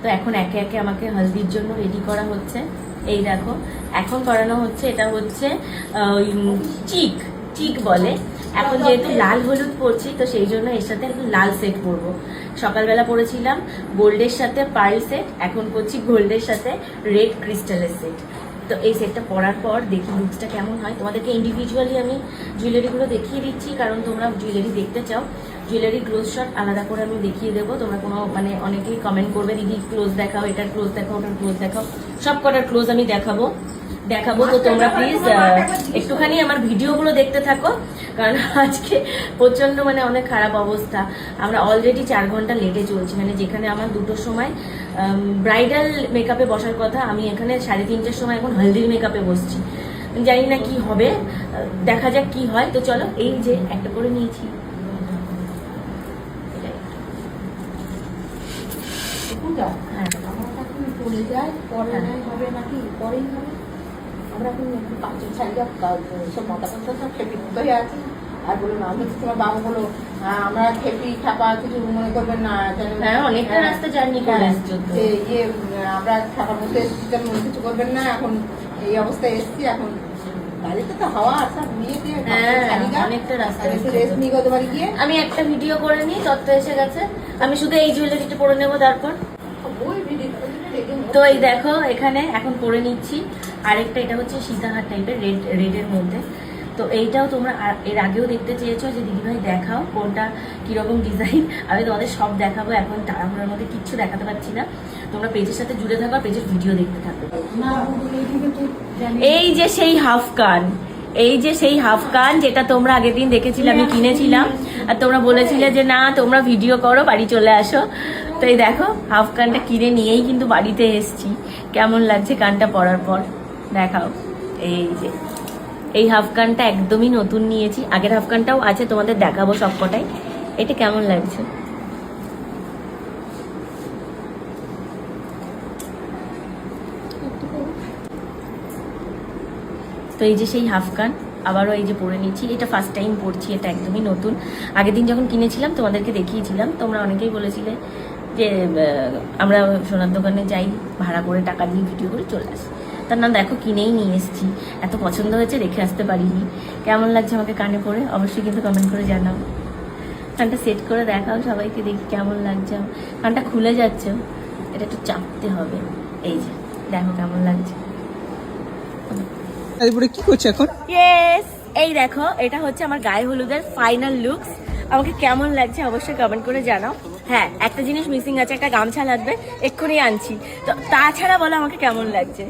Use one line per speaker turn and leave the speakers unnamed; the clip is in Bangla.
তো এখন একে একে আমাকে হলদির জন্য রেডি করা হচ্ছে। এই দেখো এখন করানো হচ্ছে, এটা হচ্ছে চিক চিক বলে। এখন যেহেতু লাল হলুদ পরছি তো সেই জন্য এর সাথে একটু লাল সেট পরবো। সকালবেলা পরেছিলাম গোল্ডের সাথে পার্ল সেট, এখন করছি গোল্ডের সাথে রেড ক্রিস্টালের সেট। তো এই সেটটা পরার পর দেখি লুকসটা কেমন হয়। তোমাদেরকে ইন্ডিভিজুয়ালি আমি জুয়েলারিগুলো দেখিয়ে দিচ্ছি, কারণ তোমরা জুয়েলারি দেখতে চাও। জুয়েলারি ক্লোজ শট আলাদা করে আমি দেখিয়ে দেবো। তোমরা কোনো মানে অনেকেই কমেন্ট করবে দিদি ক্লোজ দেখাও, এটার ক্লোজ দেখাও, ওটার ক্লোজ দেখাও। সব কটার ক্লোজ আমি দেখাবো। তো তোমরা প্লিজ একটুখানি আমার ভিডিওগুলো দেখতে থাকো, কারণ আজকে প্রচন্ড মানে অনেক খারাপ অবস্থা। আমরা অলরেডি 4 ঘন্টা লেটে চলছি, মানে যেখানে আমার 2টোর সময় ব্রাইডাল মেকআপে বসার কথা, আমি এখানে 3:30টার সময় এখন হলদির মেকআপে বসছি। জানি না কি হবে, দেখা যাক কি হয়। তো চলো, এই যে একটা করে নিয়েছি।
আমরা এখন পাঁচজন শাড়িটা সব মাথা কথা সব খেপি হয়ে আছে। আর বলুন আমি তোমার বাবা বলো আমরা খেপি খাপা কিছু মনে করবেন না,
হ্যাঁ অনেকটা রাস্তা জার্নি করে এসছো তো।
ইয়ে আমরা খাবার মধ্যে এসেছি, মনে কিছু করবেন না। এখন এই অবস্থায় এসছি, এখন বাড়িতে তো হাওয়া আসা নিয়ে দিয়ে
অনেকটা রাস্তা
রেস্ট নিয়ে গত বাড়ি গিয়ে
আমি একটা ভিডিও করে নিই। তত্ত্ব এসে গেছে, আমি শুধু এই জুয়েলারিটা পরে নেবো তারপর। তো এই দেখো এখানে এখন পরে নিচ্ছি আরেকটা, এটা হচ্ছে সীতাহার টাইপের রেডের মধ্যে। তো এইটাও তোমরা এর আগেও দেখতে চেয়েছো যে দিদিভাই দেখাও কোনটা কিরকম ডিজাইন। আমি তোমাদের সব দেখাবো, এখন তাড়াহুড়োর মধ্যে কিচ্ছু দেখাতে পারছি না। তোমরা পেজের সাথে জুড়ে থাকো, পেজের ভিডিও দেখতে থাকো। এই যে সেই হাফ কান, এই যে সেই হাফ কান যেটা তোমরা আগের দিন দেখেছিলে আমি কিনেছিলাম, আর তোমরা বলেছিলে যে না তোমরা ভিডিও করো বাড়ি চলে আসো। তো এই দেখো হাফ কানটা কিনে নিয়েই কিন্তু বাড়িতে এসছি। কেমন লাগছে কানটা পরার পর দেখাও। এই যে এই হাফ কানটা একদমই নতুন নিয়েছি, আগের হাফ কানটাও আছে, তোমাদের দেখাবো সবকটাই। এটা কেমন লাগছে? তো এই যে সেই হাফ কান আবারও এই যে পরে নিচ্ছি, এটা ফার্স্ট টাইম পরছি, এটা একদমই নতুন। আগের দিন যখন কিনেছিলাম তোমাদেরকে দেখিয়েছিলাম, তোমরা অনেকেই বলেছিলে যে আমরা সোনার দোকানে যাই, ভাড়া করে টাকা দিয়ে ভিডিও করে চলে আসি। তার না দেখো কিনেই নিয়ে এসেছি, এত পছন্দ হয়েছে রেখে আসতে পারিনি। কেমন লাগছে আমাকে কানে পরে অবশ্যই কিন্তু কমেন্ট করে জানাও। কানটা সেট করে দেখাও সবাইকে, দেখি কেমন লাগছে। কানটা খুলে যাচ্ছে, এটা একটু চাপতে হবে। এই যে দেখো কেমন লাগছে।
কি করছো এখন?
ইয়েস, এই দেখো এটা হচ্ছে আমার গায়ে হলুদের ফাইনাল লুকস। আমাকে কেমন লাগছে অবশ্যই কমেন্ট করে জানাও। হ্যাঁ একটা জিনিস মিসিং আছে, একটা গামছা লাগবে, এক্ষুনি আনছি। তো তাছাড়া বলো আমাকে কেমন লাগছে।